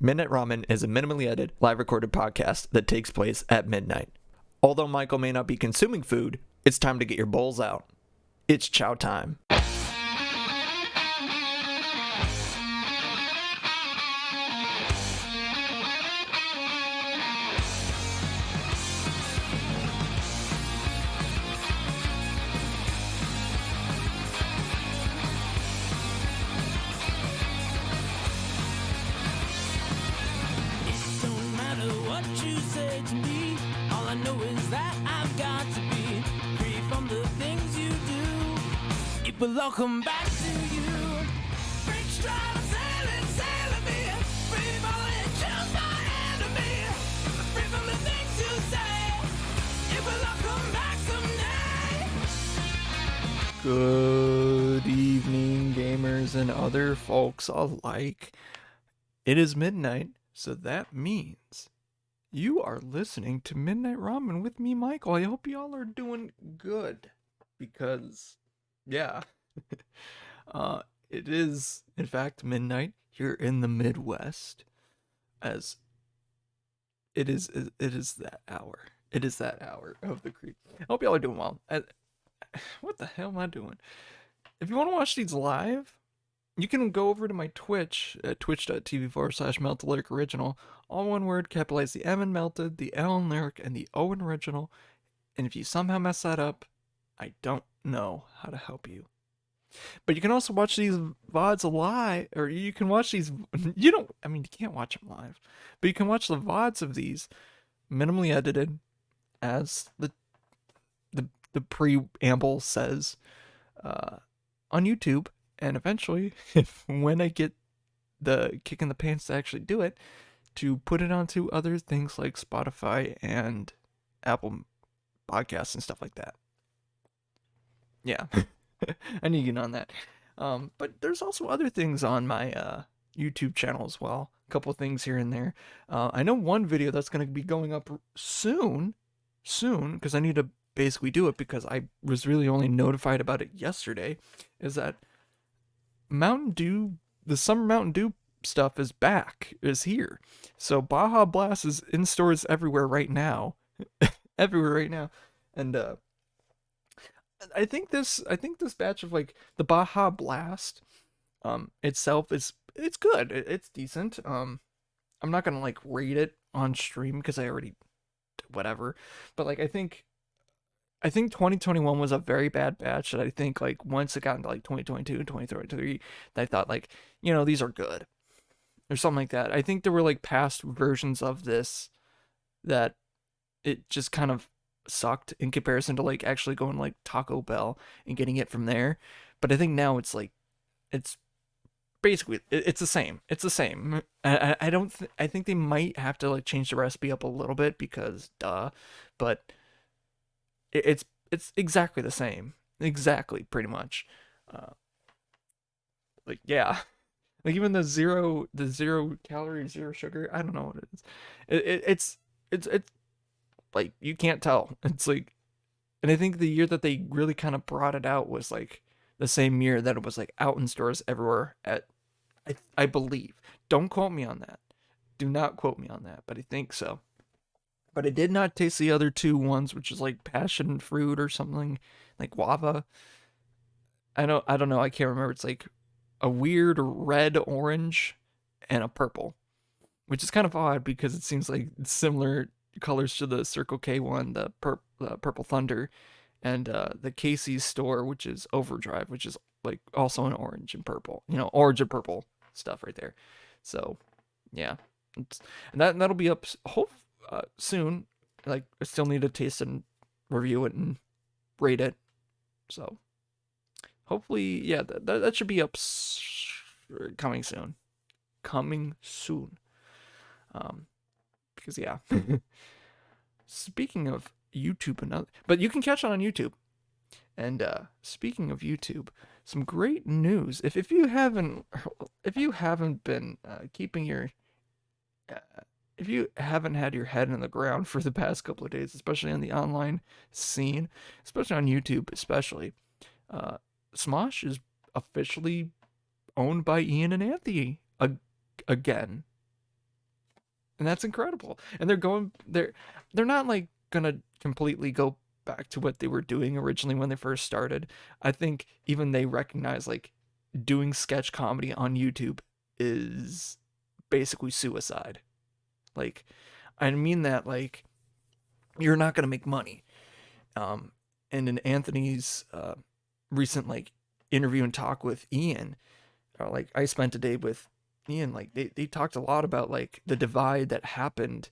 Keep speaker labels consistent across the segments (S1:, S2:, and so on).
S1: Midnight Ramen is a minimally edited, live recorded podcast that takes place at midnight. Although Michael may not be consuming food, it's time to get your bowls out. It's chow time.
S2: Welcome back to you. Break stride, sailing me. Free falling, choose my enemy. Free from the things you say. It will all come back someday.
S1: Good evening, gamers and other folks alike. It is midnight, so that means you are listening to Midnight Ramen with me, Michael. I hope y'all are doing good, because yeah. It is, in fact, midnight here in the Midwest, as it is that hour. It is that hour of the creep. I hope y'all are doing well. What the hell am I doing? If you want to watch these live, you can go over to my Twitch at twitch.tv/Melted Original. All one word, capitalize the M in Melted, the L in Lyric, and the O in Original. And if you somehow mess that up, I don't know how to help you. But you can also watch these VODs live, or you can watch these, you can't watch them live, but you can watch the VODs of these minimally edited, as the preamble says, on YouTube. And eventually, when I get the kick in the pants to actually do it, to put it onto other things like Spotify and Apple Podcasts and stuff like that. Yeah. I need to get on that. But there's also other things on my YouTube channel as well. A couple of things here and there. I know one video that's going to be going up soon, because I need to basically do it, because I was really only notified about it yesterday, is that Mountain Dew, the summer Mountain Dew stuff is here. So Baja Blast is in stores everywhere right now. And I think this batch of like the Baja Blast itself it's good. It's decent. I'm not gonna like rate it on stream because I already whatever. But like I think 2021 was a very bad batch, that I think like once it got into like 2022 and 2023, I thought like, these are good or something like that. I think there were like past versions of this that it just kind of sucked in comparison to like actually going to like Taco Bell and getting it from there. But I think now it's like, it's basically it's the same. I think they might have to like change the recipe up a little bit, because but it's exactly the same, pretty much. Like yeah, like even the zero calorie, zero sugar, I don't know what it is. It's like, you can't tell. It's like, and I think the year that they really kind of brought it out was like the same year that it was like out in stores everywhere I believe. Don't quote me on that. Do not quote me on that, but I think so. But I did not taste the other two ones, which is like passion fruit or something, like guava. I don't know. I can't remember. It's like a weird red, orange, and a purple, which is kind of odd because it seems like similar colors to the Circle K one, the Purple Thunder, and the Casey's store, which is Overdrive, which is like also an orange and purple, orange and purple stuff right there. So yeah, and that'll be up soon. Like, I still need to taste and review it and rate it. So hopefully, yeah, that should be up coming soon. Because yeah. Speaking of YouTube but you can catch it on YouTube. And speaking of YouTube, some great news. If you haven't been keeping your if you haven't had your head in the ground for the past couple of days, especially on the online scene, especially on YouTube, Smosh is officially owned by Ian and Anthony again. and that's incredible. And they're not like gonna completely go back to what they were doing originally when they first started. I think even they recognize like doing sketch comedy on YouTube is basically suicide. Like, I mean that like you're not gonna make money. Um, and in Anthony's recent like interview and talk with Ian, or like I spent a day with Ian, like they talked a lot about like the divide that happened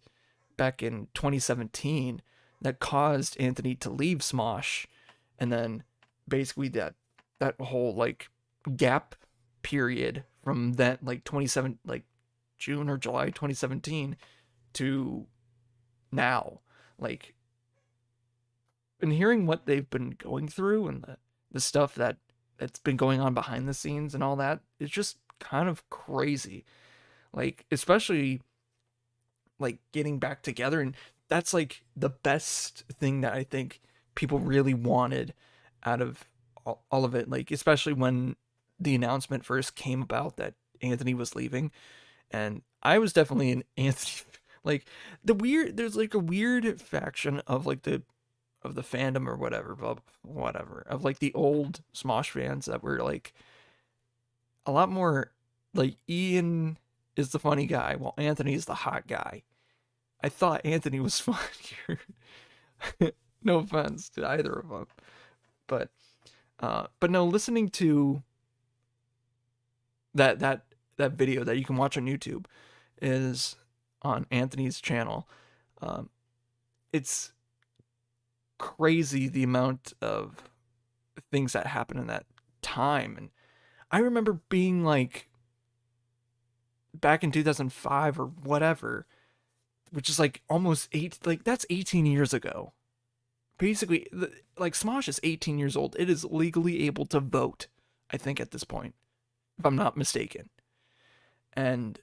S1: back in 2017 that caused Anthony to leave Smosh, and then basically that whole like gap period from that like 27 like June or July 2017 to now, like, and hearing what they've been going through and the stuff that's been going on behind the scenes and all that, it's just kind of crazy. Like, especially like getting back together, and that's like the best thing that I think people really wanted out of all of it, like especially when the announcement first came about that Anthony was leaving. And I was definitely an Anthony like there's like a weird faction of like the fandom or whatever, but whatever, of like the old Smosh fans that were like a lot more like Ian is the funny guy while Anthony is the hot guy. I thought Anthony was funnier. No offense to either of them, but no, listening to that video that you can watch on YouTube is on Anthony's channel. Um, it's crazy the amount of things that happen in that time, and I remember being like back in 2005 or whatever, which is like almost like that's 18 years ago. Basically, like Smosh is 18 years old. It is legally able to vote, I think, at this point, if I'm not mistaken. And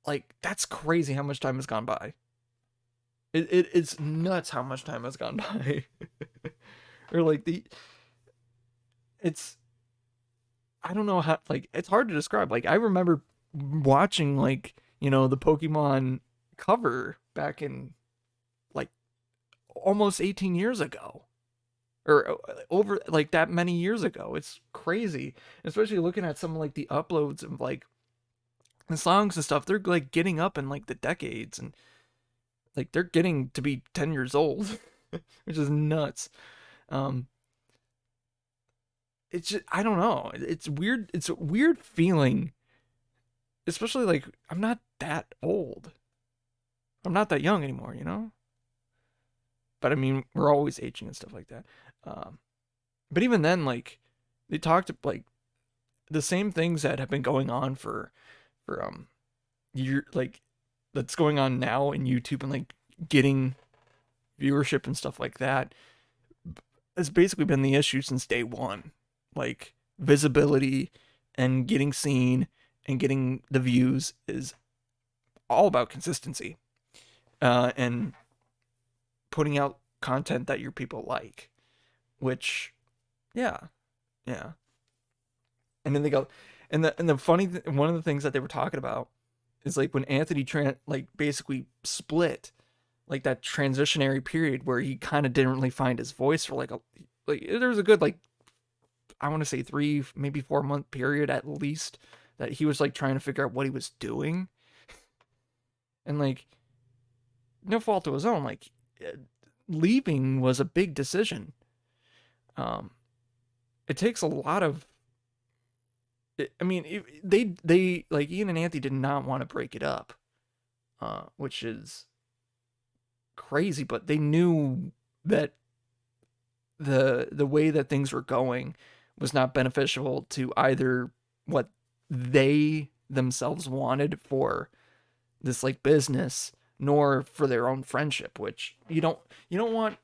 S1: like that's crazy how much time has gone by. It's nuts how much time has gone by. Or like it's I don't know how, like it's hard to describe. Like I remember watching like, the Pokemon cover back in like almost 18 years ago, or over like that many years ago. It's crazy, especially looking at some like the uploads of like the songs and stuff. They're like getting up in like the decades, and like they're getting to be 10 years old, which is nuts. Um, it's just, I don't know. It's weird. It's a weird feeling, especially like I'm not that old. I'm not that young anymore. But I mean, we're always aging and stuff like that. Um, but even then, like they talked like the same things that have been going on for year like that's going on now in YouTube and like getting viewership and stuff like that has basically been the issue since day one. Like visibility and getting seen and getting the views is all about consistency, and putting out content that your people like. Which, yeah, yeah. And then they go, and the one of the things that they were talking about is like when Anthony like basically split, like that transitionary period where he kind of didn't really find his voice for like there was a good like I want to say 3 maybe 4 month period at least that he was like trying to figure out what he was doing, and like no fault to his own, like leaving was a big decision. Um, it takes a lot of. I mean, they like Ian and Anthony did not want to break it up, which is crazy. But they knew that the way that things were going was not beneficial to either what they themselves wanted for this like business, nor for their own friendship. Which you don't want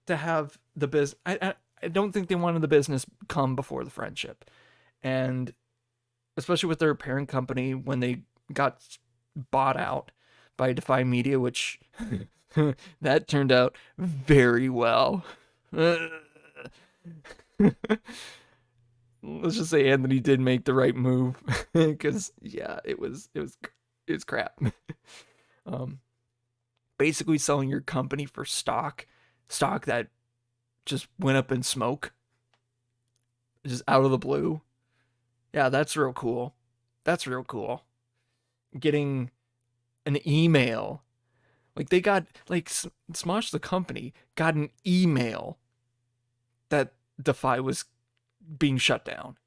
S1: to have the business. I don't think they wanted the business come before the friendship, and especially with their parent company when they got bought out by Defy Media, which that turned out very well. Let's just say Anthony did make the right move, because yeah, it was It's crap. um, Basically selling your company for stock that just went up in smoke, just out of the blue. Yeah, that's real cool. That's real cool. Getting an email, like they got like Smosh the company got an email that Defy was being shut down.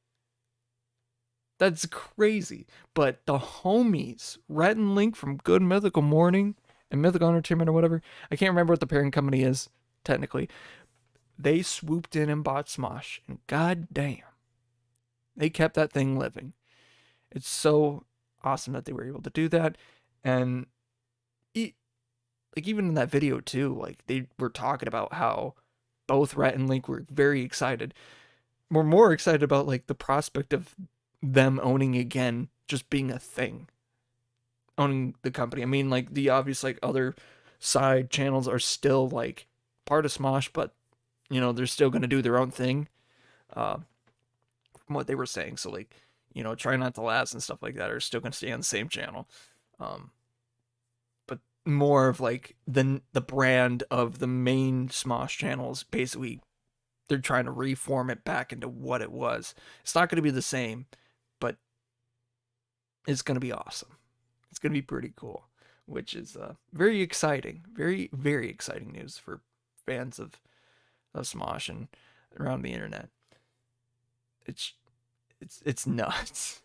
S1: That's crazy. But the homies, Rhett and Link from Good Mythical Morning and Mythical Entertainment or whatever, I can't remember what the parent company is technically. They swooped in and bought Smosh, and goddamn, they kept that thing living. It's so awesome that they were able to do that, and like even in that video too, like they were talking about how both Rhett and Link were very excited. We're more excited about like the prospect of them owning again, just being a thing, owning the company. I mean, like the obvious like other side channels are still like part of Smosh, but they're still gonna do their own thing. Uh, from what they were saying, so like try not to last and stuff like that are still gonna stay on the same channel. Um, but more of like the brand of the main Smosh channels basically they're trying to reform it back into what it was. It's not going to be the same, but it's going to be awesome. It's going to be pretty cool, which is very exciting. Very, very exciting news for fans of Smosh and around the internet. It's it's nuts.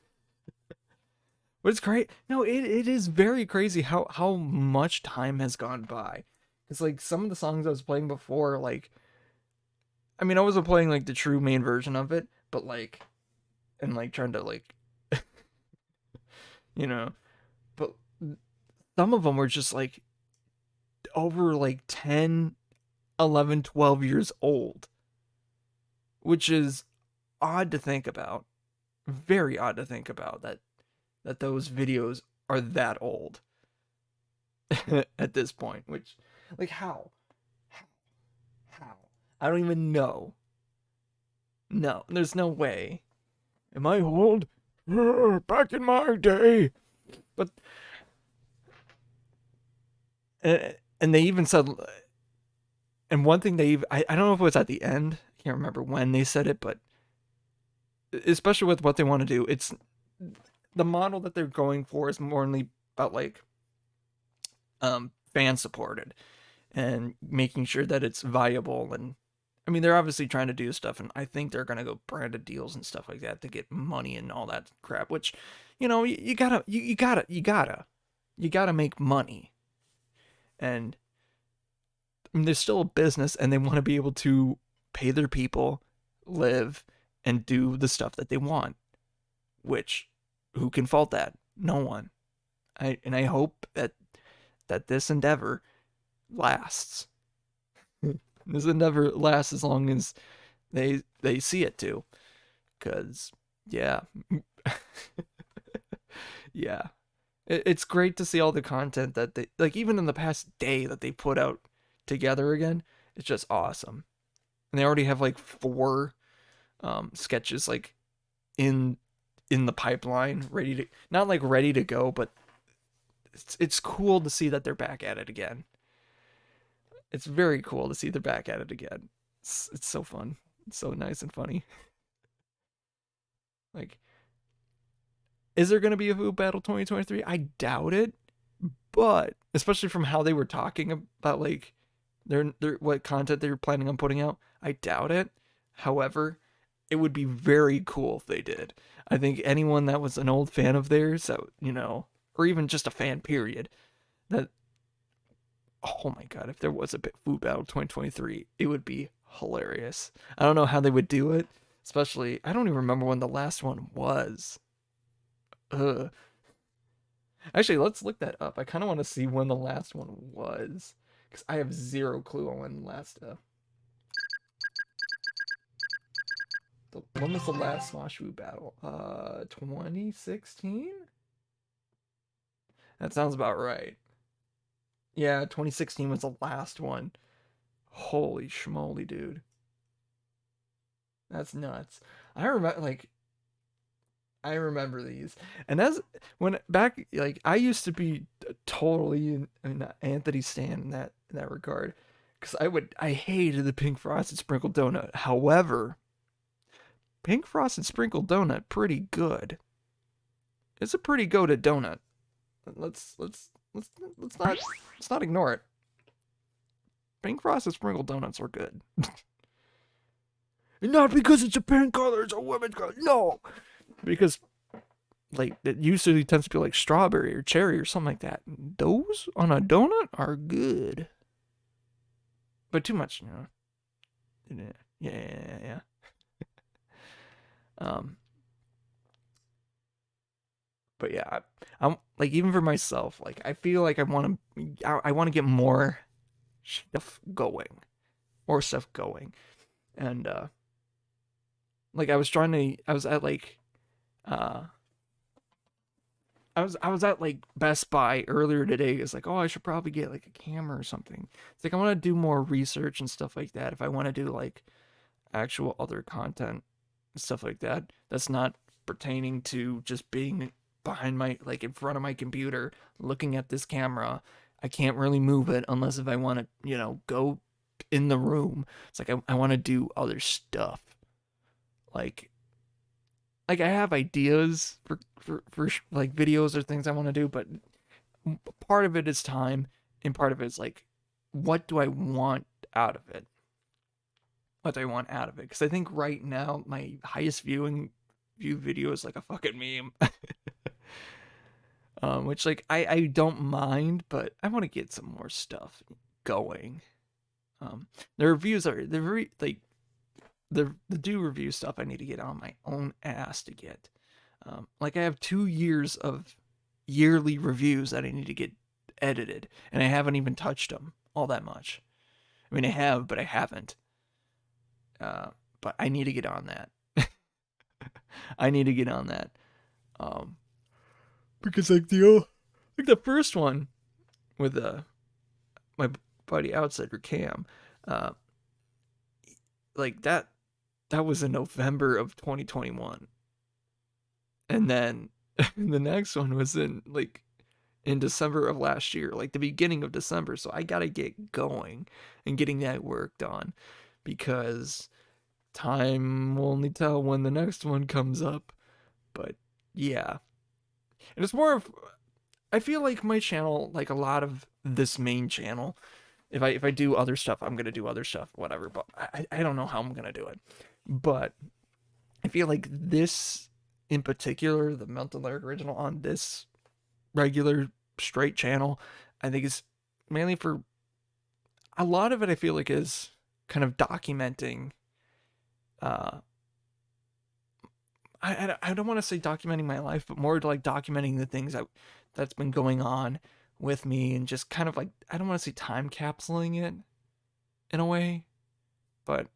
S1: But it's great. No, it is very crazy how much time has gone by. It's like some of the songs I was playing before, like I mean, I wasn't playing like the true main version of it, but like and like trying to like you know, but some of them were just like over like 10, 11, 12 years old, which is odd to think about. Very odd to think about that those videos are that old at this point, which like how I don't even know. No, there's no way. Am I old? Back in my day. But and they even said, and one thing I don't know if it was at the end, I can't remember when they said it, but especially with what they want to do, it's the model that they're going for is more only about like fan supported and making sure that it's viable. And I mean they're obviously trying to do stuff, and I think they're gonna go branded deals and stuff like that to get money and all that crap, which you gotta you gotta make money. And I mean, there's still a business, and they want to be able to pay their people, live, and do the stuff that they want. Which, who can fault that? No one. I hope that this endeavor lasts. This endeavor lasts as long as they see it to. Cause yeah, yeah, it's great to see all the content that they like. Even in the past day that they put out together again, it's just awesome. And they already have like four sketches like in in the pipeline, ready to not like ready to go, but it's cool to see that they're back at it again. It's very cool to see they're back at it again. It's so fun. It's so nice and funny. Like, is there gonna be a Food Battle 2023? I doubt it, but especially from how they were talking about like their what content they were planning on putting out, I doubt it. However, it would be very cool if they did. I think anyone that was an old fan of theirs, that or even just a fan period, that oh my god, if there was a Food Battle 2023, it would be hilarious. I don't know how they would do it, especially I don't even remember when the last one was. Ugh. Actually, let's look that up. I kind of want to see when the last one was, because I have zero clue on when the last. When was the last Smosh Food Battle? 2016. That sounds about right. Yeah, 2016 was the last one. Holy schmoly, dude. That's nuts. I remember, like, I remember these, and as when back like I used to be totally in Anthony Stan in that regard, because I hated the pink frosted sprinkled donut. However, pink frosted sprinkled donut pretty good. It's a pretty goated donut. Let's let's not ignore it. Pink frosted sprinkled donuts are good. Not because it's a pink color, it's a women's color. No, because like it usually tends to be like strawberry or cherry or something like that. Those on a donut are good, but too much, you know. Yeah. Um, but yeah, I'm like even for myself, like I feel like I want to get more stuff going, and like I was at like uh I was at like Best Buy earlier today. It's like, oh, I should probably get like a camera or something. It's like I want to do more research and stuff like that. If I want to do like actual other content and stuff like that, that's not pertaining to just being behind my like in front of my computer looking at this camera. I can't really move it unless if I want to, you know, go in the room. It's like I want to do other stuff. Like like I have ideas for like videos or things I want to do, but part of it is time, and part of it is like, what do I want out of it? What do I want out of it? Because I think right now my highest view video is like a fucking meme, which like I don't mind, but I want to get some more stuff going. The reviews are they're very like the do review stuff I need to get on my own ass to get. Like I have 2 years of yearly reviews that I need to get edited, and I haven't even touched them all that much. I mean, I have, but I haven't. But I need to get on that. I need to get on that. Um, because like the first one with my buddy Outsider Cam, uh, like that was in November of 2021, and then the next one was in December of last year, like the beginning of December. So I gotta get going and getting that work done because time will only tell when the next one comes up. But yeah, and it's more of I feel like my channel, like a lot of this main channel, if I do other stuff, I'm gonna do other stuff, whatever. But I don't know how I'm gonna do it. But I feel like this in particular, the Mental Lyric original on this regular straight channel, I think is mainly for a lot of it. I feel like is kind of documenting. Uh, I don't want to say documenting my life, but more like documenting the things that's been going on with me, and just kind of like I don't want to say time capsuling it in a way, but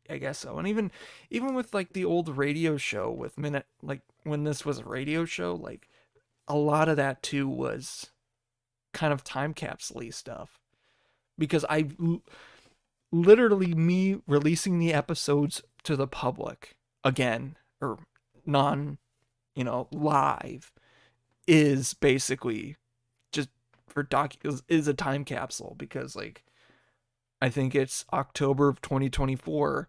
S1: I guess so. And even with like the old radio show with minute like when this was a radio show, like a lot of that too was kind of time capsule stuff because literally me releasing the episodes to the public again or non, you know, live is basically just for is a time capsule because like I think it's October of 2024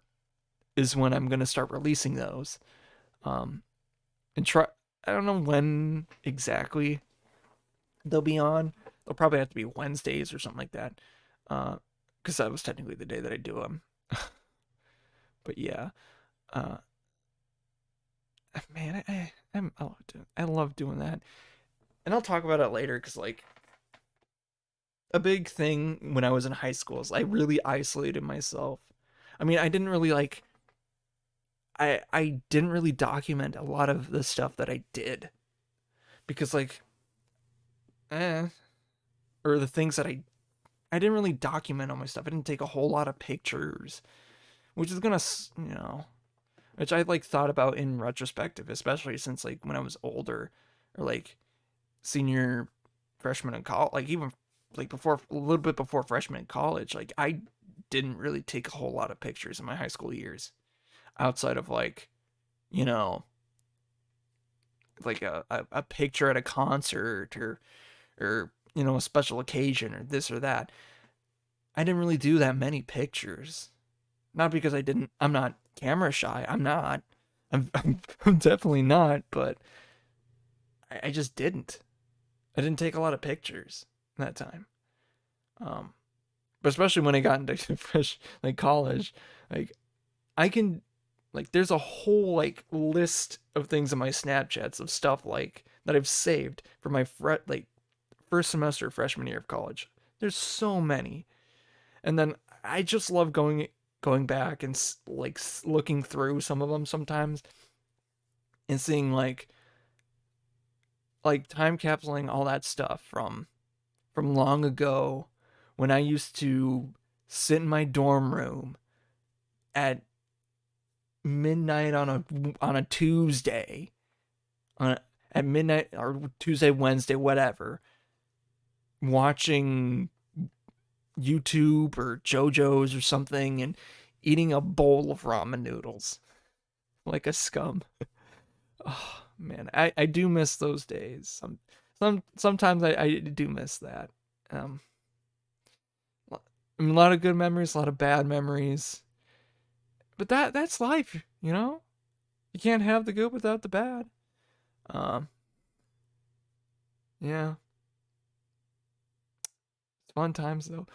S1: is when I'm going to start releasing those. Um and try I don't know when exactly they'll be on. They'll probably have to be Wednesdays or something like that. Because that was technically the day that I do them. But yeah, uh, man, I love doing that, and I'll talk about it later. Because like a big thing when I was in high school is I really isolated myself. I mean, I didn't really like. I didn't really document a lot of the stuff that I did because like, or the things that I didn't really document all my stuff. I didn't take a whole lot of pictures, which is gonna, you know, which I like thought about in retrospective, especially since like when I was older, or like senior, freshman in college, like even like before a little bit before freshman in college, like I didn't really take a whole lot of pictures in my high school years, outside of like, you know, like a picture at a concert or you know, a special occasion or this or that. I didn't really do that many pictures. Not because I'm not camera shy. I'm not. I'm definitely not, but I just didn't. I didn't take a lot of pictures that time. Um, but especially when I got into fresh like college, like I can like there's a whole like list of things in my Snapchats of stuff like that I've saved for my like first semester freshman year of college. There's so many, and then I just love going back and like looking through some of them sometimes and seeing like time capsuling all that stuff from long ago when I used to sit in my dorm room at midnight on a Tuesday on a, at midnight or Tuesday, Wednesday, whatever, watching YouTube or JoJo's or something and eating a bowl of ramen noodles like a scum. Oh man, I do miss those days. Sometimes I do miss that. Um, I mean, a lot of good memories, a lot of bad memories, but that's life, you know. You can't have the good without the bad. Um, yeah, it's fun times though.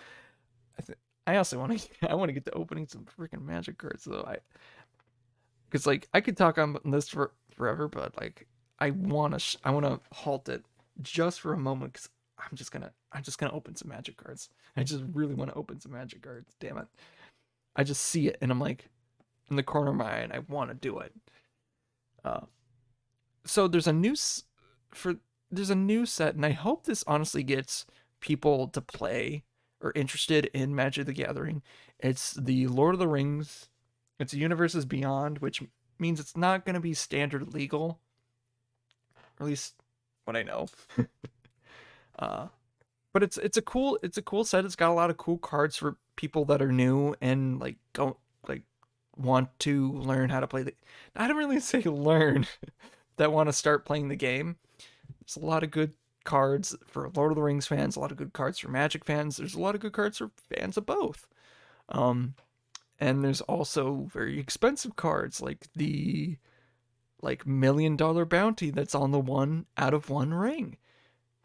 S1: I also want to I want to get to opening some freaking magic cards though. I because like I could talk on this for forever, but like I want to halt it just for a moment because I'm just gonna open some magic cards. I just really want to open some magic cards. Damn it! I just see it and I'm like in the corner of my eye and I want to do it. Uh, so for there's a new set and I hope this honestly gets people to play or interested in Magic the Gathering. It's the Lord of the Rings. It's Universes Beyond, which means it's not going to be standard legal, or at least what I know. uh, but it's a cool set. It's got a lot of cool cards for people that are new and like don't like want to learn how to play the. I don't really say learn that want to start playing the game. There's a lot of good cards for Lord of the Rings fans, a lot of good cards for Magic fans. There's a lot of good cards for fans of both. Um, and there's also very expensive cards like the like $1 million bounty that's on the one out of one ring,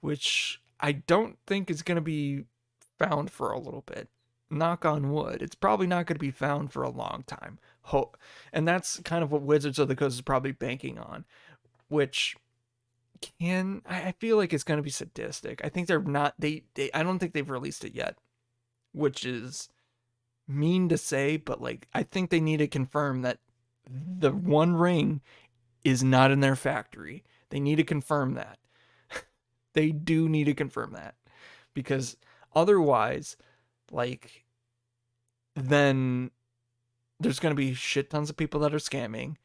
S1: which I don't think is going to be found for a little bit. Knock on wood. It's probably not going to be found for a long time. And that's kind of what Wizards of the Coast is probably banking on, which I feel like it's going to be sadistic. I think they're not they I don't think they've released it yet, which is mean to say, but like I think they need to confirm that the one ring is not in their factory. They need to confirm that. They do need to confirm that because otherwise, like, then there's going to be shit tons of people that are scamming.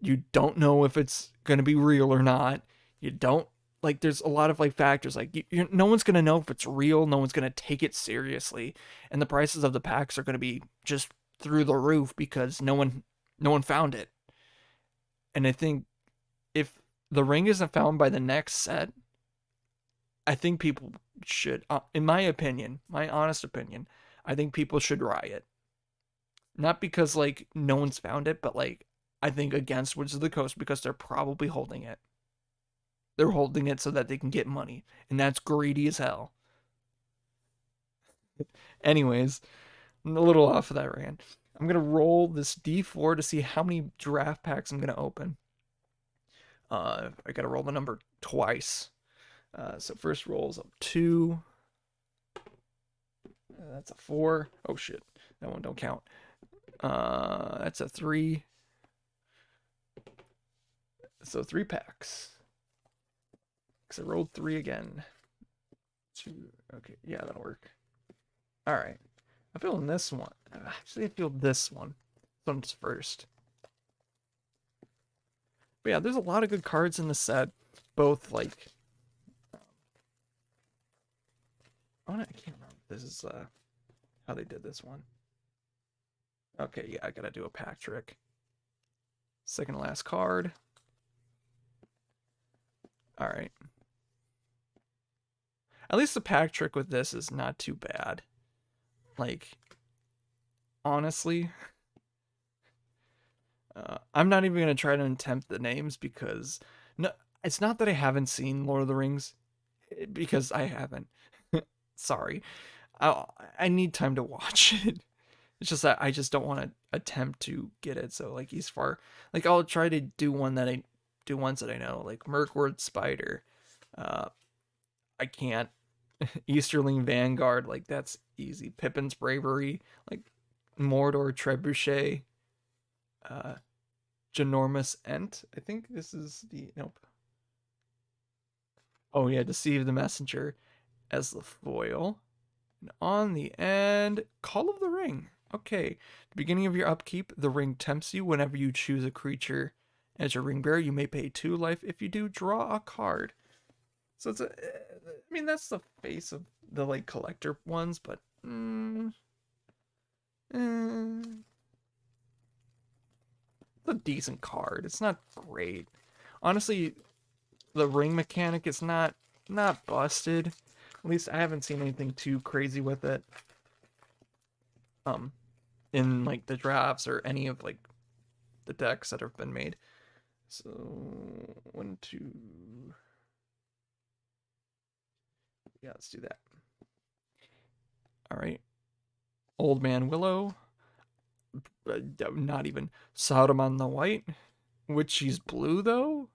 S1: You don't know if it's going to be real or not. You don't like there's a lot of like factors like no one's going to know if it's real, no one's going to take it seriously, and the prices of the packs are going to be just through the roof because no one found it. And I think if the ring isn't found by the next set, I think people should, in my opinion, my honest opinion, I think people should riot. Not because like no one's found it, but like I think against Woods of the Coast because they're probably holding it. They're holding it so that they can get money, and that's greedy as hell. Anyways, I'm a little off of that rant. I'm gonna roll this D4 to see how many draft packs I'm gonna open. I gotta roll the number twice. So first rolls up 2. That's a 4. Oh shit, that one don't count. That's a 3. So 3 packs. Because I rolled 3 again. 2. Okay, yeah, that'll work. All right. I'm feeling this one. Actually, I feel this one. This one's first. But yeah, there's a lot of good cards in the set. Both like, I can't remember. This is how they did this one. Okay, yeah, I gotta do a pack trick. Second to last card. All right. At least the pack trick with this is not too bad. Like, honestly, I'm not even gonna try to attempt the names because no, it's not that I haven't seen Lord of the Rings, because I haven't. Sorry, I I need time to watch it. It's just that I just don't want to attempt to get it. So like he's far. Like I'll try to do ones that I know, like Mirkwood Spider. Uh, I can't. Easterling Vanguard, like that's easy. Pippin's Bravery, like Mordor Trebuchet, uh, Ginormous Ent. I think this is the nope. Oh yeah, Deceive the Messenger as the foil. And on the end, Call of the Ring. Okay. The beginning of your upkeep, the ring tempts you whenever you choose a creature as your ring bearer. You may pay 2 life. If you do, draw a card. So it's a. I mean, that's the face of the like collector ones, but it's a decent card. It's not great. Honestly, the ring mechanic is not busted. At least I haven't seen anything too crazy with it. Um, in like the drafts or any of like the decks that have been made. So 1, 2. Yeah, let's do that. All right. Old Man Willow. Not even Saruman the White. Which she's blue though?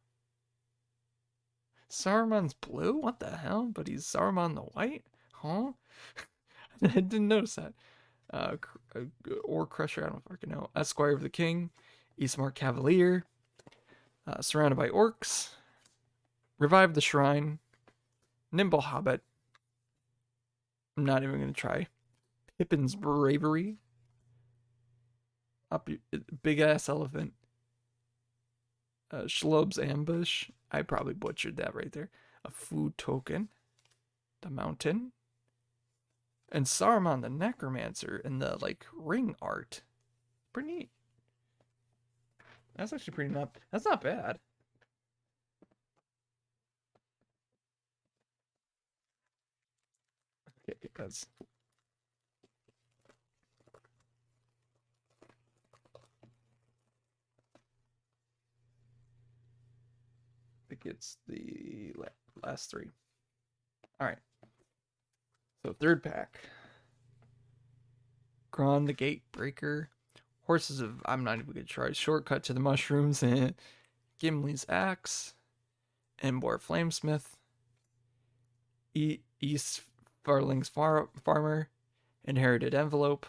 S1: Saruman's blue? What the hell? But he's Saruman the White? Huh? I didn't notice that. Or Crusher, I don't fucking know. Esquire of the King. Eastmark Cavalier. Surrounded by Orcs. Revive the Shrine. Nimble Hobbit. I'm not even going to try. Pippin's Bravery. Up Big Ass Elephant. Shlob's Ambush. I probably butchered that right there. A Food Token. The Mountain. And Saruman the Necromancer in the like ring art. Pretty neat. That's actually pretty not. That's not bad. Okay, that's. I think it's the last 3. All right. So third pack. Kron the Gatebreaker. Horses of I'm not even gonna try. Shortcut to the Mushrooms and Gimli's Axe. Embor Flamesmith. East Farling's Farmer. Inherited Envelope.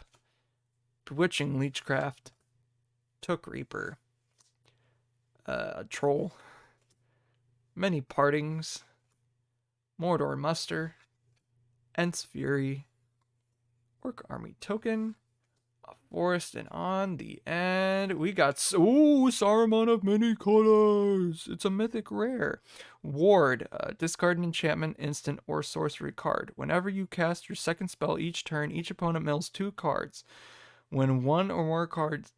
S1: Bewitching Leechcraft. Took Reaper. Troll. Many Partings. Mordor Muster. Ent's Fury. Orc Army Token. A Forest, and on the end, we got Saruman of Many Colors. It's a mythic rare. Ward, discard an enchantment, instant, or sorcery card. Whenever you cast your second spell each turn, each opponent mills 2 cards. When one or more cards,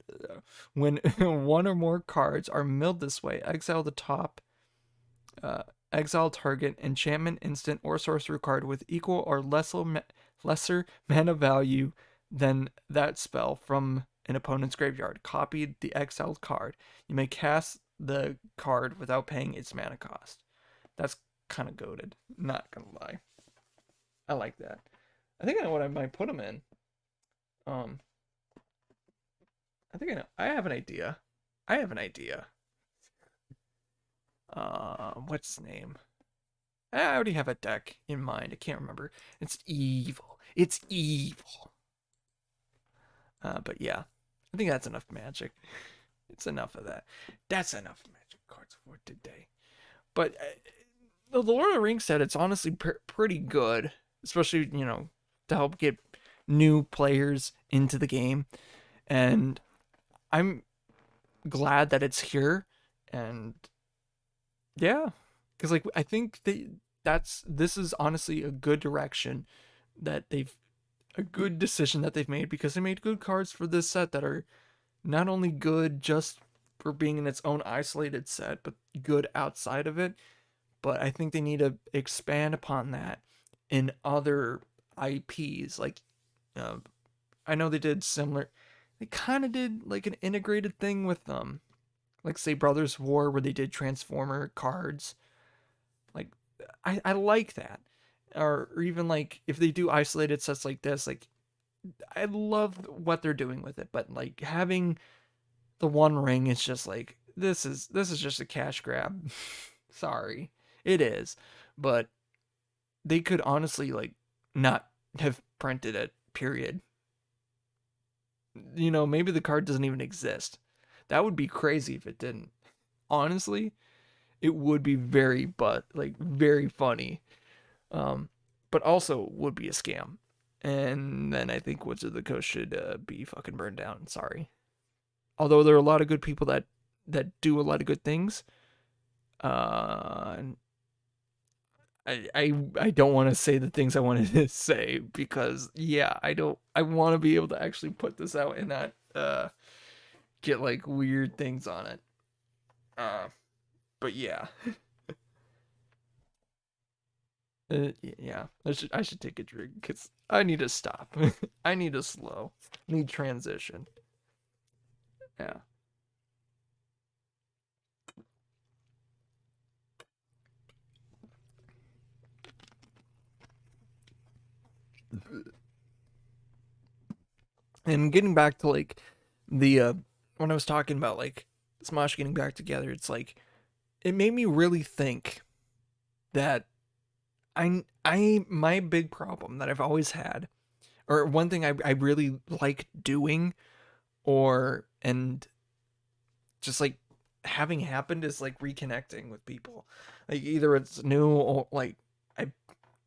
S1: when one or more cards are milled this way, exile the top. Exile target enchantment, instant, or sorcery card with equal or lesser mana value than that spell from an opponent's graveyard. Copy the exiled card. You may cast the card without paying its mana cost. That's kind of goated. Not gonna lie. I like that. I think I know what I might put them in. Um, I think I know. I have an idea. I have an idea. What's his name? I already have a deck in mind. I can't remember. It's evil. It's evil. But yeah, I think that's enough magic. It's enough of that. That's enough magic cards for today. But the Lord of the Rings set, it's honestly pretty good, especially to help get new players into the game. And I'm glad that it's here. And yeah, because like I think this is honestly a good direction that they've a good decision that they've made, because they made good cards for this set that are not only good just for being in its own isolated set, but good outside of it. but I think they need to expand upon that in other IPs. Like, uh, I know they did similar. They kind of did like an integrated thing with like say Brothers War, where they did Transformer cards. Like, I like that. Or even like if they do isolated sets like this, like I love what they're doing with it. But like having the One Ring is just like this is just a cash grab. Sorry, it is, but they could honestly like not have printed it. Period. Maybe the card doesn't even exist. That would be crazy if it didn't. Honestly, it would be very funny. Um, but also would be a scam. And then I think Woods of the Coast should be fucking burned down. Sorry. Although there are a lot of good people that do a lot of good things. And I don't want to say the things I wanted to say because yeah, I want to be able to actually put this out and not get like weird things on it. Uh, but yeah. Yeah, I should take a drink because I need to stop. I need to slow. I need transition. Yeah. And getting back to like the when I was talking about like Smosh getting back together, it's like it made me really think that I my big problem that I've always had, or one thing I really like doing, or and just like having happened is like reconnecting with people. Like either it's new or like I've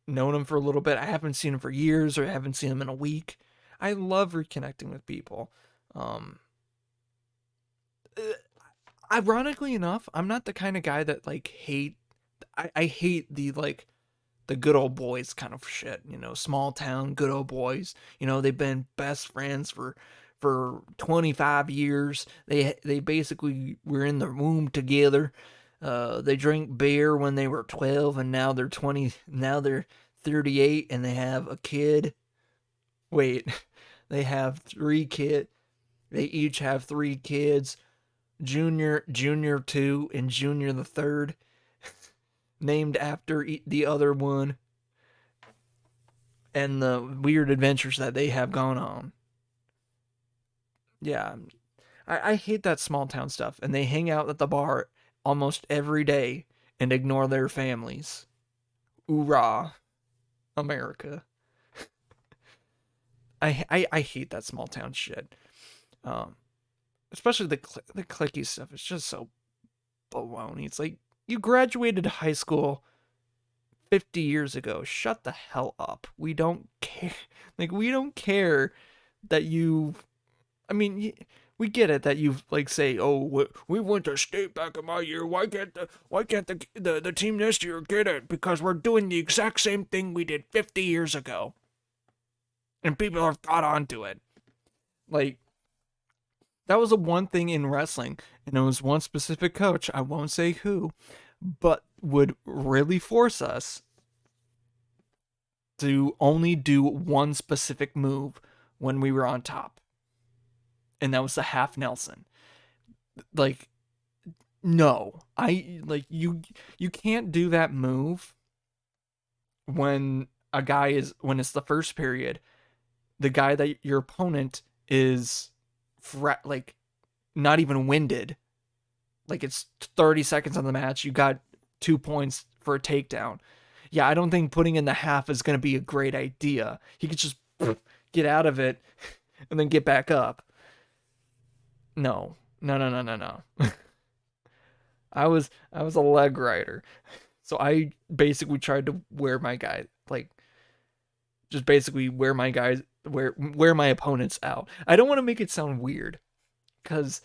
S1: known them for a little bit, I haven't seen them for years, or I haven't seen them in a week. I love reconnecting with people. Um, uh, Ironically enough, I'm not the kind of guy that like hate. I hate the good old boys kind of shit. Small town good old boys. They've been best friends for 25 years. They basically were in the womb together. They drank beer when they were 12, and now they're 20. Now they're 38, and they have a kid. Wait, they have three kids. They each have three kids. Junior 2, and Junior the third, named after the other one, and the weird adventures that they have gone on. Yeah, I hate that small town stuff, and they hang out at the bar almost every day and ignore their families. Hoorah, America! I hate that small town shit. Um, Especially the clicky stuff. It's just so baloney. It's like you graduated high school 50 years ago. Shut the hell up. We don't care. Like, we don't care that you. I mean, we get it that you like say, "Oh, we went to state back in my year. Why can't the team this year get it? Because we're doing the exact same thing we did 50 years ago." And people have caught on to it. Like, that was a one thing in wrestling, and it was one specific coach, I won't say who, but would really force us to only do one specific move when we were on top, and that was the half Nelson. Like, no, I like you can't do that move when when it's the first period. The guy that your opponent is like not even winded. Like, it's 30 seconds on the match. You got 2 points for a takedown. Yeah, I don't think putting in the half is going to be a great idea. He could just get out of it and then get back up. No, no, no, no, no, no. I was a leg rider, so I basically tried to wear my guy like just basically wear my guys wear my opponents out. I don't want to make it sound weird because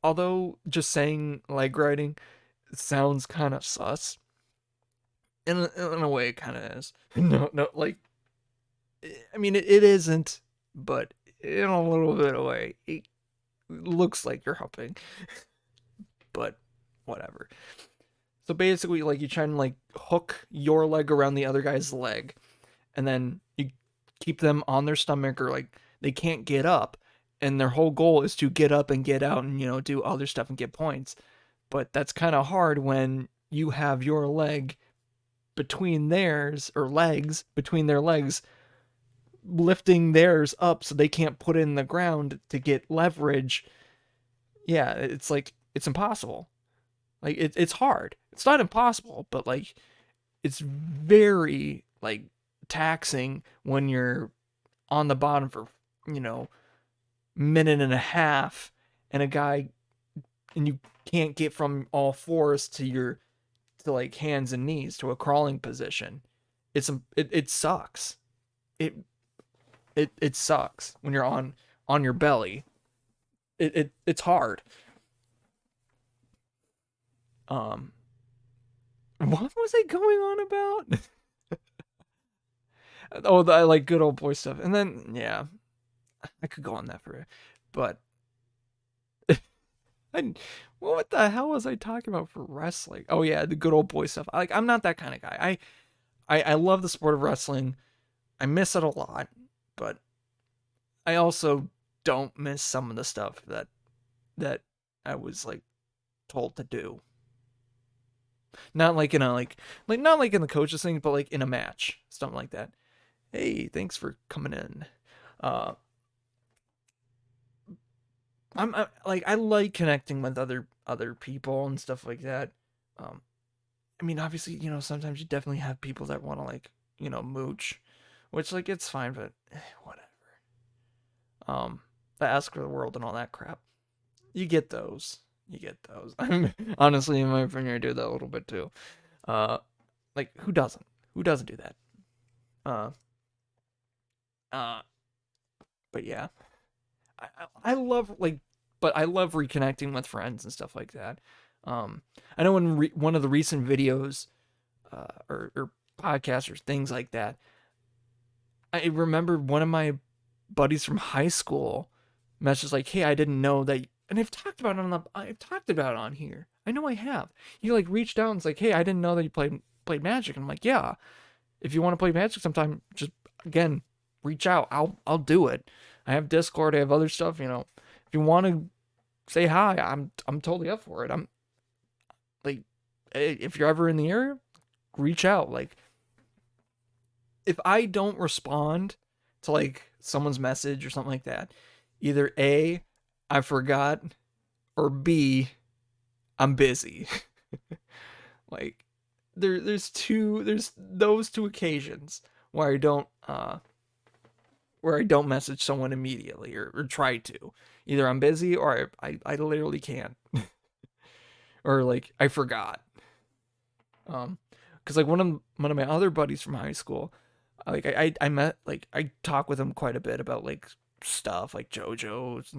S1: although just saying leg riding sounds kind of sus, in a way it kind of is. No, no, like I mean it isn't, but in a little bit of way it looks like you're helping, but whatever. So basically, like you try and like hook your leg around the other guy's leg, and then you keep them on their stomach or like they can't get up, and their whole goal is to get up and get out and do other stuff and get points. But that's kind of hard when you have your leg between theirs or legs between their legs, lifting theirs up so they can't put it in the ground to get leverage. Yeah, it's like it's impossible. Like it's hard. It's not impossible, but like it's very like taxing when you're on the bottom for you know minute and a half, and a guy and you can't get from all fours to your to like hands and knees to a crawling position. It sucks. It it sucks when you're on your belly. It's hard. Um, what was I going on about? Oh, I like good old boy stuff, and then yeah, I could go on that for, but I, what the hell was I talking about for wrestling? Oh yeah, the good old boy stuff. Like I'm not that kind of guy. I love the sport of wrestling. I miss it a lot, but I also don't miss some of the stuff that I was like told to do. Not like in a like not like in the coaches thing, but like in a match, something like that. Hey, thanks for coming in. Uh, like I like connecting with other people and stuff like that. Um, I mean, obviously, sometimes you definitely have people that want to like mooch, which like it's fine, but whatever. The ask for the world and all that crap. You get those. You get those. Honestly, in my opinion, I do that a little bit too. Uh, like who doesn't? Who doesn't do that? Uh, uh, but yeah, I love like, but I love reconnecting with friends and stuff like that. Um, I know in one of the recent videos, or podcasts or things like that, I remember one of my buddies from high school messaged like, "Hey, I didn't know that," and I've talked about it on here. I know I have. He like reached out and was like, "Hey, I didn't know that you played Magic." And I'm like, "Yeah, if you want to play Magic sometime, just again reach out. I'll do it. I have Discord. I have other stuff. If you want to say hi, I'm totally up for it. I'm like, if you're ever in the area, reach out. Like, if I don't respond to like someone's message or something like that, either A, I forgot, or B, I'm busy. Like, there's those two occasions where I don't message someone immediately or try to. Either I'm busy or I literally can't. Or like I forgot. Because like one of my other buddies from high school, like I met like I talk with him quite a bit about like stuff like JoJo's,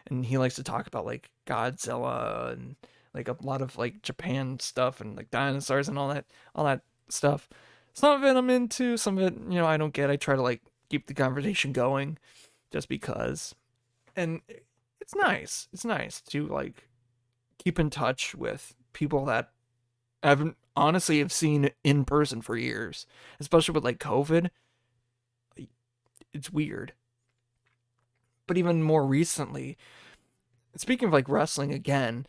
S1: and he likes to talk about like Godzilla and like a lot of like Japan stuff and like dinosaurs and all that stuff. Some of it I'm into, some of it I don't get. I try to like keep the conversation going just because, and it's nice. It's nice to like keep in touch with people that I haven't honestly have seen in person for years, especially with like COVID. It's weird. But even more recently, speaking of like wrestling again,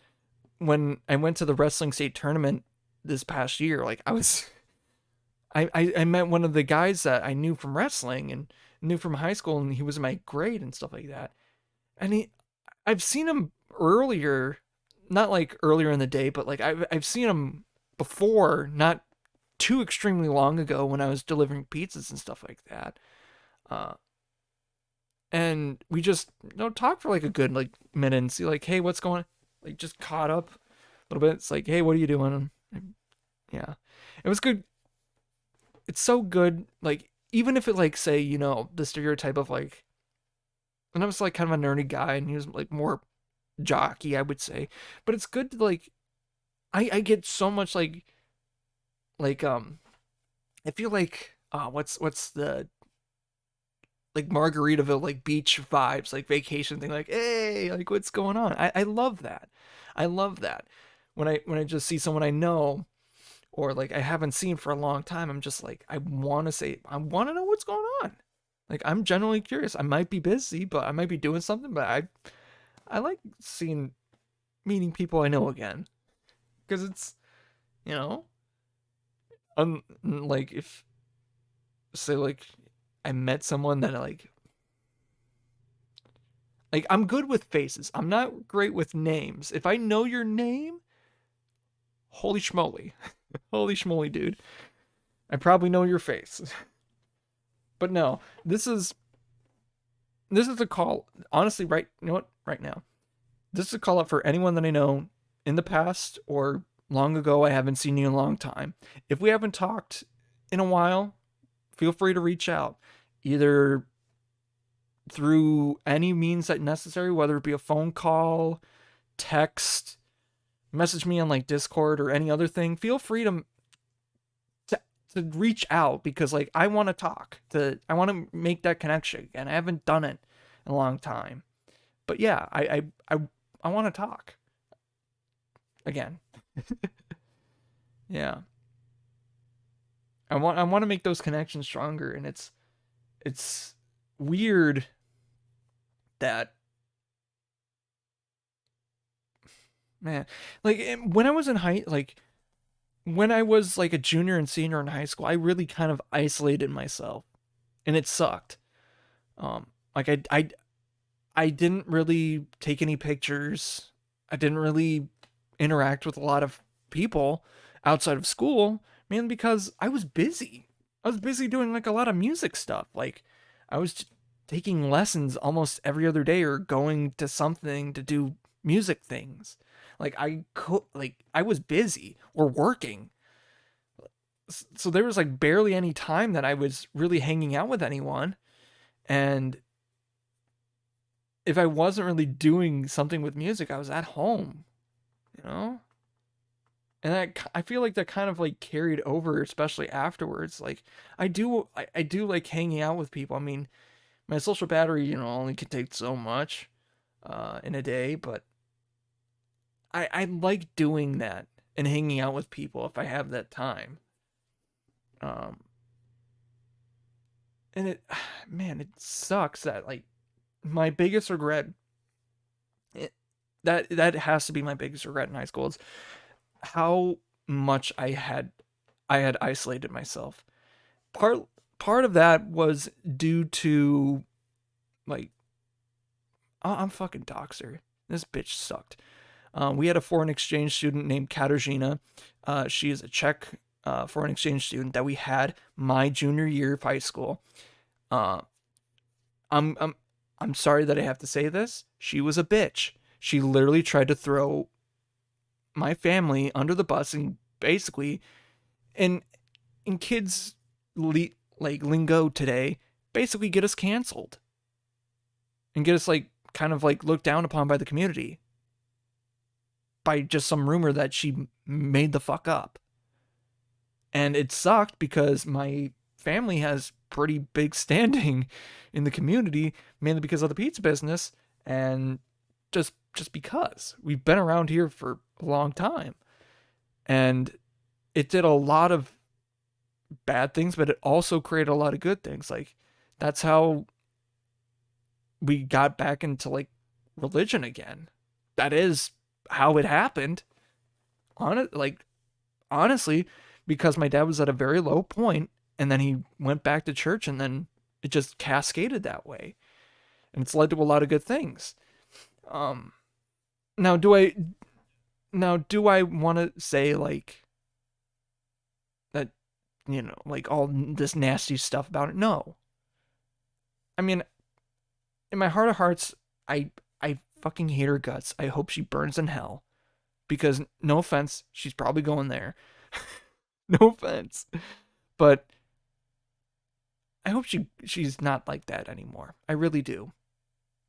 S1: when I went to the wrestling state tournament this past year, like I met one of the guys that I knew from wrestling and knew from high school, and he was in my grade and stuff like that. And I've seen him earlier, not like earlier in the day, but like I've seen him before, not too extremely long ago when I was delivering pizzas and stuff like that. Uh, and we just talk for like a good like minute and see like, hey, what's going on? Like just caught up a little bit. It's like, hey, what are you doing? And yeah, it was good. It's so good. Like even if it like say the stereotype of like, and I was like kind of a nerdy guy, and he was like more jockey, I would say, but it's good to like I get so much like I feel like what's the like Margaritaville like beach vibes, like vacation thing, like hey, like what's going on? I love that. I love that when I just see someone I know or like I haven't seen for a long time, I'm just like, I want to say, I want to know what's going on. Like I'm genuinely curious. I might be busy, but I might be doing something, but I like seeing meeting people I know again because it's, you know, like if say like I met someone that like I'm good with faces. I'm not great with names. If I know your name, holy schmoly. Holy schmoly, dude. I probably know your face. But no, this is a call. Honestly, right, you know what? Right now. This is a call out for anyone that I know in the past or long ago. I haven't seen you in a long time. If we haven't talked in a while, feel free to reach out. Either through any means that necessary, whether it be a phone call, text, message me on like Discord or any other thing. Feel free to, to reach out because like I want to talk. I want to make that connection again. I haven't done it in a long time. But yeah, I want to talk again. Yeah. I want to make those connections stronger and it's weird that man, like when I was in high like when I was like a junior and senior in high school, I really kind of isolated myself and it sucked. Like I didn't really take any pictures. I didn't really interact with a lot of people outside of school, mainly because I was busy. I was busy doing like a lot of music stuff. Like I was taking lessons almost every other day or going to something to do music things. Like I was busy or working. So there was like barely any time that I was really hanging out with anyone. And if I wasn't really doing something with music, I was at home, you know? And I feel like that kind of like carried over, especially afterwards. Like I do like hanging out with people. I mean, my social battery, only can take so much in a day, but I like doing that and hanging out with people if I have that time. Um, and man, it sucks that like my biggest regret, it, that has to be my biggest regret in high school is how much I had isolated myself. Part part of that was due to like I'm fucking doxer. This bitch sucked. We had a foreign exchange student named Katarzyna. She is a Czech foreign exchange student that we had my junior year of high school. Uh, I'm I'm I'm sorry that I have to say this. She was a bitch. She literally tried to throw my family under the bus and basically in in kids like lingo today, basically get us canceled and get us like kind of like looked down upon by the community by just some rumor that she made the fuck up. And it sucked because my family has pretty big standing in the community, mainly because of the pizza business and just because we've been around here for a long time. And it did a lot of bad things, but it also created a lot of good things. Like that's how we got back into like religion again. That is how it happened. On it, like honestly, because my dad was at a very low point, and then he went back to church, and then it just cascaded that way, and it's led to a lot of good things. Um, now do I want to say like that, like all this nasty stuff about it? No. I mean, in my heart of hearts, I fucking hate her guts. I hope she burns in hell because no offense, she's probably going there. No offense, but I hope she's not like that anymore. I really do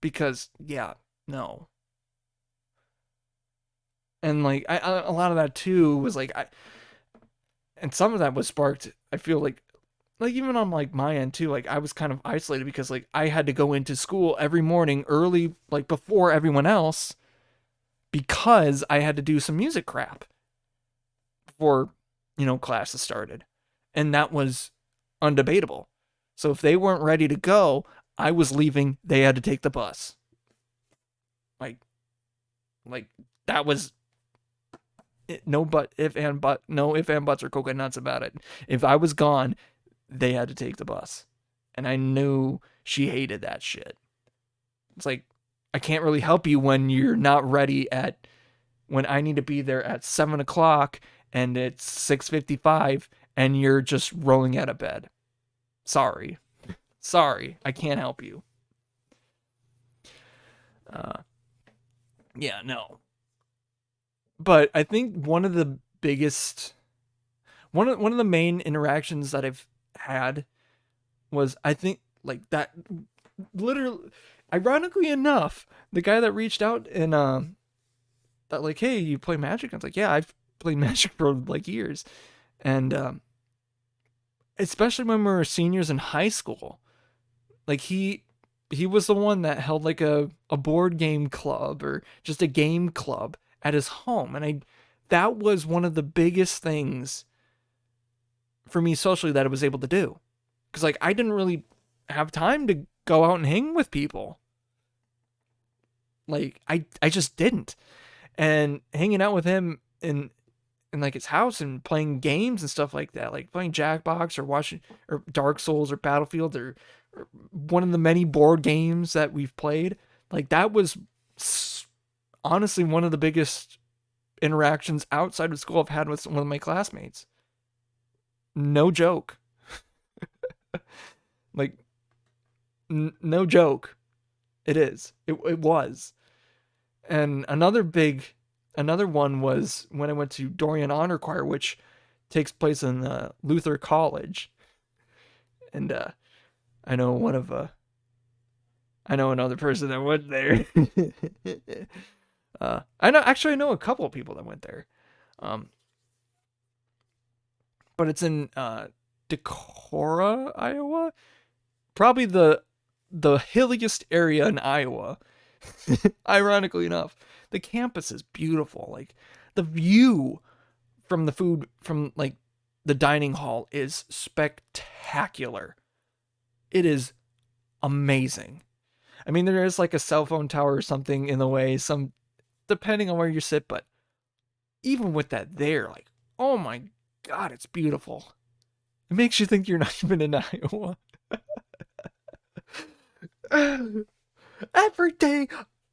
S1: because yeah, no. And like a lot of that too was like and some of that was sparked. I feel like even on like my end too, like I was kind of isolated because like I had to go into school every morning early, like before everyone else, because I had to do some music crap for classes started. And that was undebatable. So if they weren't ready to go, I was leaving, they had to take the bus. Like like that was no but if and but no if and buts or coconut nuts about it. If I was gone, they had to take the bus. And I knew she hated that shit. It's like I can't really help you when you're not ready at when I need to be there at 7 o'clock and it's 6:55 and you're just rolling out of bed. Sorry. Sorry. I can't help you. Uh yeah, no. But I think one of the main interactions that I've had was I think like that literally ironically enough, the guy that reached out and that like, hey, you play Magic? I was like, yeah, I've played Magic for like years. And especially when we were seniors in high school, like he was the one that held like a board game club or just a game club at his home. And I that was one of the biggest things for me socially that I was able to do. Because like I didn't really have time to go out and hang with people. Like I just didn't. And hanging out with him in like his house and playing games and stuff like that, like playing Jackbox or watching or Dark Souls or Battlefield or one of the many board games that we've played, like that was honestly one of the biggest interactions outside of school I've had with one of my classmates. No joke. Like no joke. It is. It was. And another one was when I went to Dorian Honor Choir, which takes place in Luther College. And I know one of I know another person that went there. I know a couple of people that went there. Um, but it's in Decorah, Iowa. Probably the hilliest area in Iowa. Ironically enough, the campus is beautiful. Like the view from the food from like the dining hall is spectacular. It is amazing. I mean, there is like a cell phone tower or something in the way, some depending on where you sit, but even with that there, like, oh my god, it's beautiful. It makes you think you're not even in Iowa. Every day,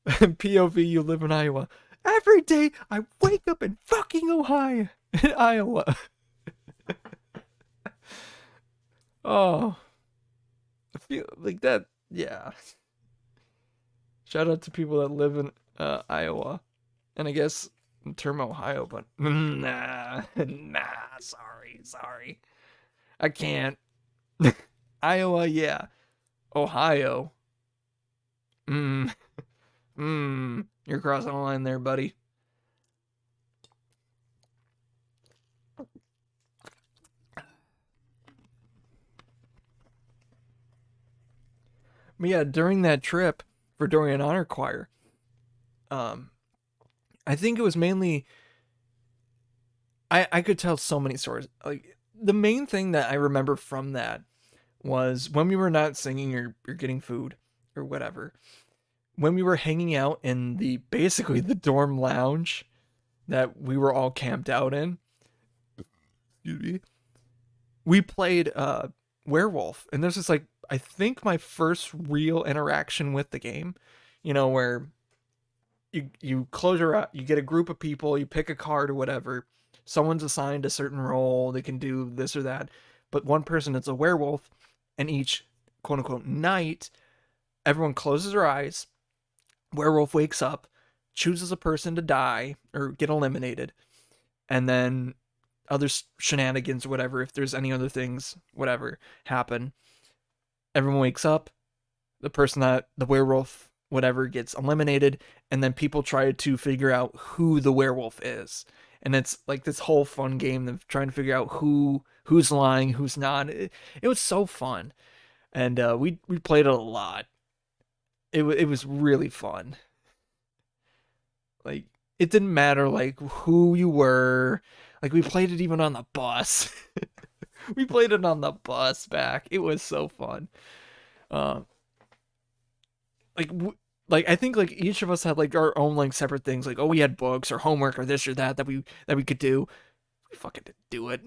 S1: POV, you live in Iowa. Every day I wake up in fucking Ohio, in Iowa. Oh, I feel like that. Yeah. Shout out to people that live in Iowa, and I guess in term Ohio, but nah, sorry, I can't. Iowa, yeah. Ohio, mm, you're crossing the line there, buddy. But yeah, during that trip for Dorian Honor Choir, um, I think it was mainly I could tell so many stories. Like the main thing that I remember from that was when we were not singing or getting food or whatever. When we were hanging out in the basically the dorm lounge that we were all camped out in, excuse me, we played Werewolf, and this is like I think my first real interaction with the game. Where you close your eye, you get a group of people, you pick a card or whatever. Someone's assigned a certain role, they can do this or that, but one person is a werewolf, and each quote unquote night, everyone closes their eyes. Werewolf wakes up, chooses a person to die or get eliminated, and then other shenanigans or whatever, if there's any other things, whatever, happen. Everyone wakes up, the person that the werewolf whatever gets eliminated, and then people try to figure out who the werewolf is. And it's like this whole fun game of trying to figure out who's lying, who's not. It was so fun, and we played it a lot. It was really fun. Like it didn't matter like who you were, Like we played it even on the bus. We played it on the bus back. It was so fun. Um, like like I think like each of us had like our own like separate things. Like oh, we had books or homework or this or that that we could do. We fucking didn't do it.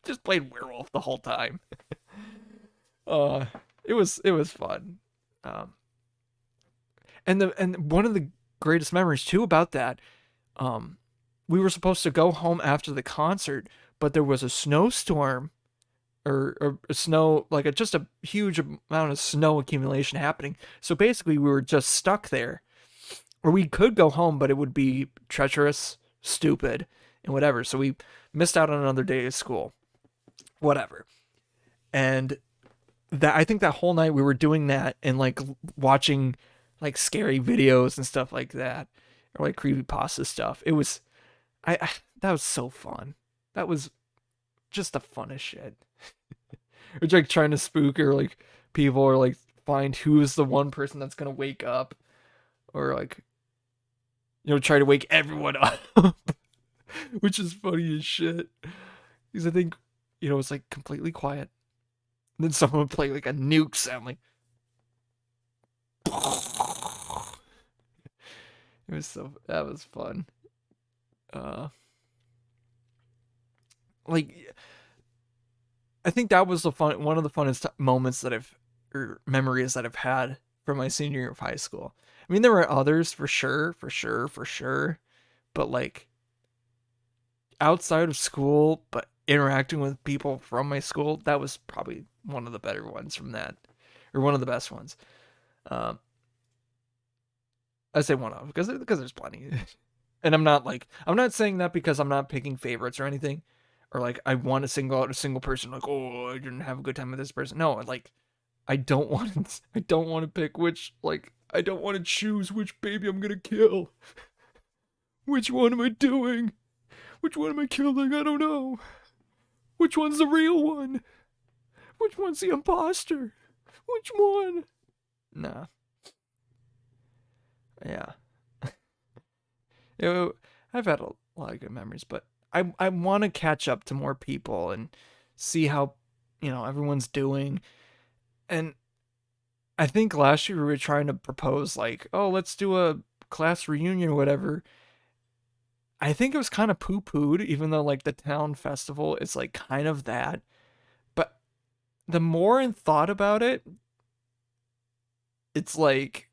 S1: Just played werewolf the whole time. Uh, it was fun. Um, and one of the greatest memories too about that, um, we were supposed to go home after the concert, but there was a snowstorm or a snow like just a huge amount of snow accumulation happening. So basically, we were just stuck there, or we could go home, but it would be treacherous, stupid, and whatever. So we missed out on another day of school, whatever. And that I think that whole night we were doing that and like watching like scary videos and stuff like that, or like creepypasta stuff. It was I that was so fun. That was just the funnest shit. Or like trying to spook or like people or like find who is the one person that's gonna wake up or like try to wake everyone up, which is funny as shit. Because I think it's like completely quiet, and then someone would play like a nuke sound, like it was that was fun. Uh, like I think that was one of the funnest moments that I've or memories that I've had from my senior year of high school. I mean, there were others for sure, for sure, for sure, but like outside of school, but interacting with people from my school, that was probably one of the better ones from that, or one of the best ones. Um, I say one of because there's plenty, and I'm not saying that because I'm not picking favorites or anything, or like I want to single out a single person like oh I didn't have a good time with this person. No, like I don't want to pick which like I don't want to choose which baby I'm gonna kill. Which one am I doing? Which one am I killing? I don't know. Which one's the real one? Which one's the imposter? Which one? Nah. Yeah. I've had a lot of good memories, but I want to catch up to more people and see how everyone's doing. And I think last year we were trying to propose like, oh, let's do a class reunion or whatever. I think it was kind of poo pooed, even though like the town festival is like kind of that. But the more I thought about it, it's like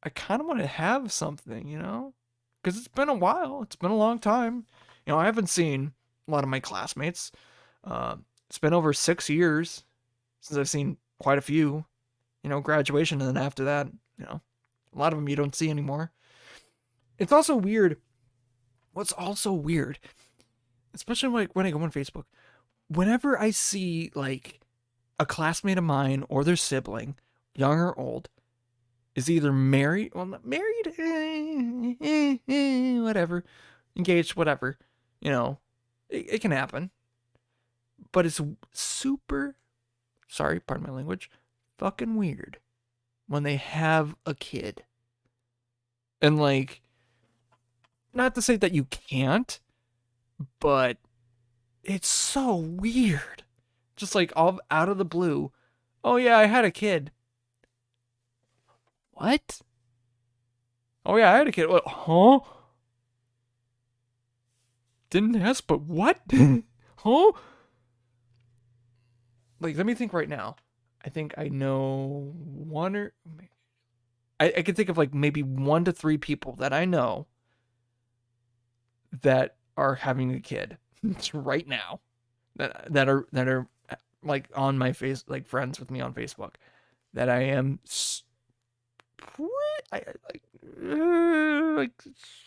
S1: I kind of want to have something, because it's been a while. It's been a long time. I haven't seen a lot of my classmates. It's been over 6 years since I've seen quite a few. Graduation, and then after that, a lot of them you don't see anymore. It's also weird. What's also weird, especially like when I go on Facebook, whenever I see like a classmate of mine or their sibling, young or old, is either married, well, not married, whatever, engaged, whatever, it can happen. But it's super, sorry, pardon my language, fucking weird when they have a kid. And like, not to say that you can't, but it's so weird. Just like all out of the blue. Oh yeah, I had a kid. What? Oh yeah, I had a kid. What? Huh? Didn't ask, but what? Huh? Like, let me think right now. I think I know one or I can think of like maybe 1 to 3 people that I know that are having a kid right now that are like on my face, like friends with me on Facebook, that I am like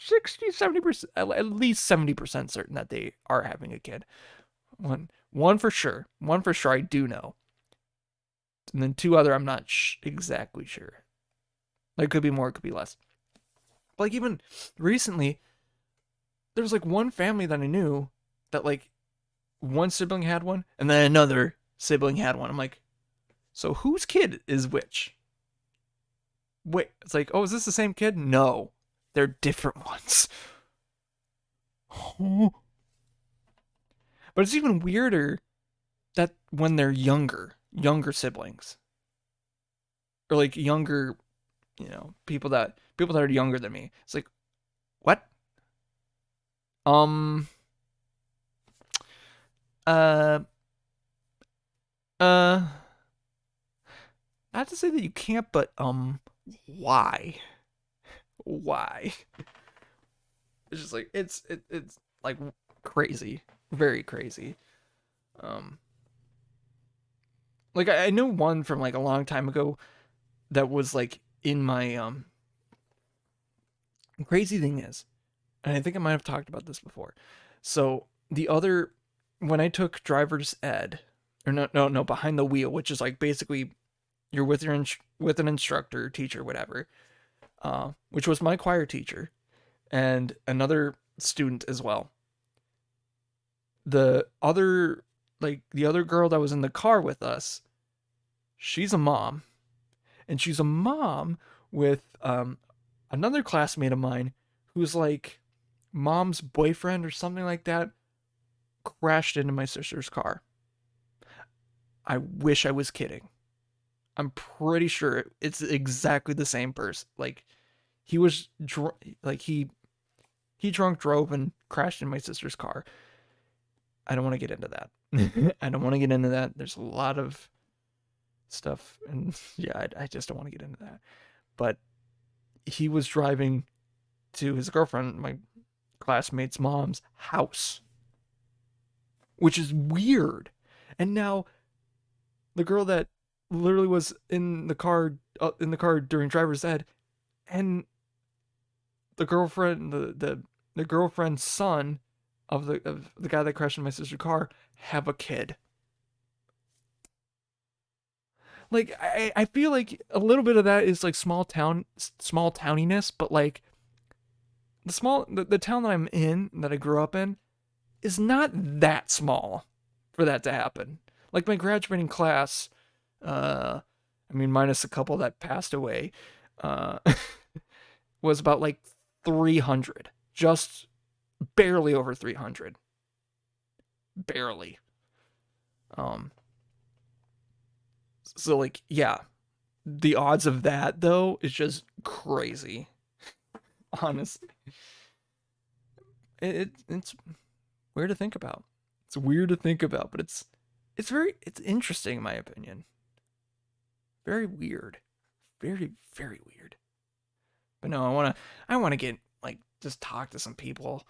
S1: 60-70%, at least 70% certain that they are having a kid. One for sure, I do know, and then 2 other I'm not exactly sure. Like, it could be more, it could be less. But like even recently, there was like one family that I knew that like one sibling had one, and then another sibling had one. I'm like, so whose kid is which? Wait, it's like, oh, is this the same kid? No, they're different ones. But it's even weirder that when they're younger siblings, or like younger, people that are younger than me. It's like, what? Um, uh, uh, not to say that you can't, but why? Why? It's just like it's like crazy, very crazy. Um, like I know one from like a long time ago that was like in my crazy thing is, and I think I might have talked about this before. So the other, when I took driver's ed, or no, behind the wheel, which is like basically you're with with an instructor, teacher, whatever, which was my choir teacher and another student as well. The other, like the other girl that was in the car with us, she's a mom, and she's a mom with another classmate of mine who's like mom's boyfriend or something like that crashed into my sister's car. I wish I was kidding. I'm pretty sure it's exactly the same person. Like he was like he drunk drove and crashed in my sister's car. I don't want to get into that. I don't want to get into that. There's a lot of stuff, and yeah, I just don't want to get into that. But he was driving to his girlfriend, my classmate's mom's house, which is weird. And now the girl that literally was in the car during driver's ed, and the girlfriend, the girlfriend's son of the guy that crashed in my sister's car have a kid. Like I feel like a little bit of that is like small towniness, but like the town that I'm in, that I grew up in, is not that small for that to happen. Like my graduating class, I mean minus a couple that passed away, uh, was about like 300, just barely over 300, barely. Um, so like yeah, the odds of that though is just crazy. Honestly, it's weird to think about. It's weird to think about, but it's interesting in my opinion. Very weird, very weird. But no, I wanna get like just talk to some people,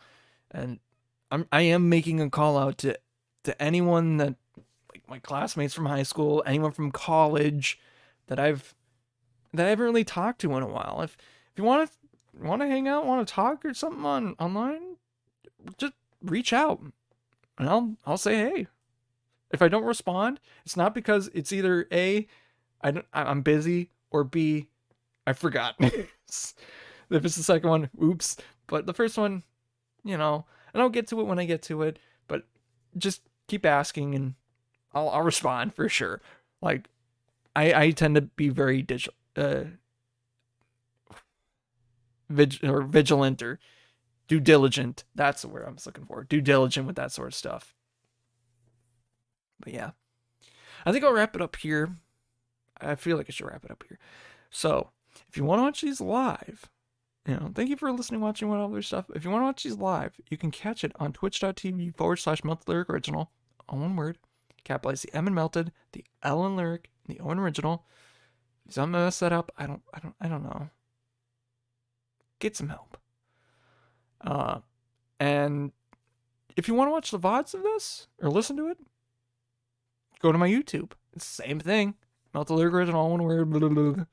S1: and I am making a call out to anyone that, like my classmates from high school, anyone from college that I haven't really talked to in a while. If you want to hang out, want to talk or something online, just reach out and I'll say hey. If I don't respond, it's not because it's either A, I'm busy, or B, I forgot. If it's the second one, oops. But the first one, and I'll get to it when I get to it. But just keep asking, and I'll respond for sure. Like I tend to be very vigilant, or due diligent. That's the word I was looking for. Due diligent with that sort of stuff. But yeah, I think I'll wrap it up here. I feel like I should wrap it up here. So if you want to watch these live, thank you for listening, watching, what other stuff. If you want to watch these live, you can catch it on twitch.tv/Melted Lyric Original, all one word. Capitalize the M in Melted, the L in Lyric, and the O in Original. If I'm mess that up, I don't know. Get some help. And if you want to watch the VODs of this or listen to it, go to my YouTube. It's the same thing. Melted Lyric Original, all one word. Blah, blah, blah.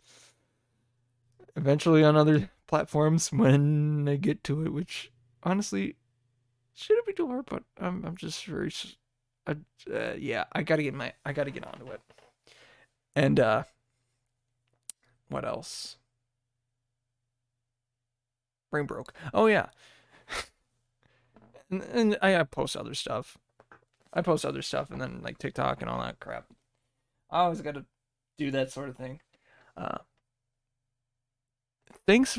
S1: Eventually on other platforms when I get to it, which honestly shouldn't be too hard, but I'm just very yeah, I gotta get onto it. And what else? Brain broke. Oh yeah. And I post other stuff. And then like TikTok and all that crap. I always gotta do that sort of thing. Uh, thanks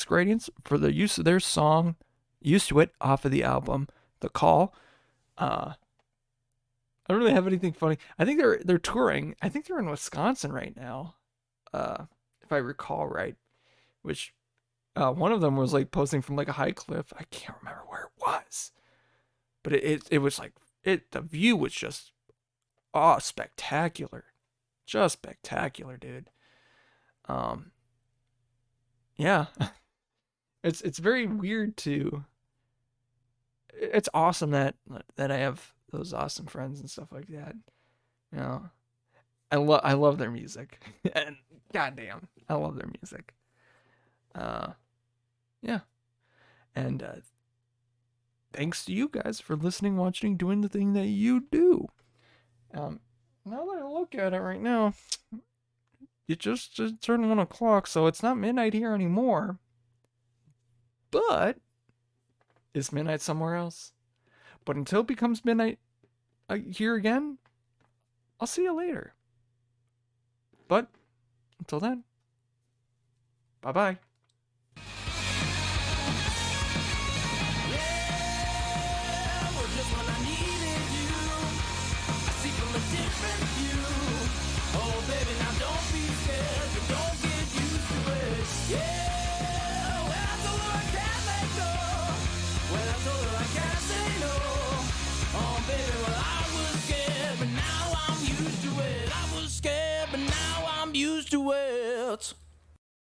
S1: Gradients for the use of their song "Used to It" off of the album The Call. I don't really have anything funny. I think they're touring. I think they're in Wisconsin right now. If I recall right, which one of them was like posting from like a high cliff. I can't remember where it was, but it was like the view was just spectacular, just spectacular, dude. Um, yeah, it's very weird to. It's awesome that I have those awesome friends and stuff like that. You know, I love their music, and goddamn, I love their music. Uh, yeah, and thanks to you guys for listening, watching, doing the thing that you do. Um, now that I look at it right now, it just turned 1 o'clock, so it's not midnight here anymore. But it's midnight somewhere else. But until it becomes midnight here again, I'll see you later. But until then, bye bye.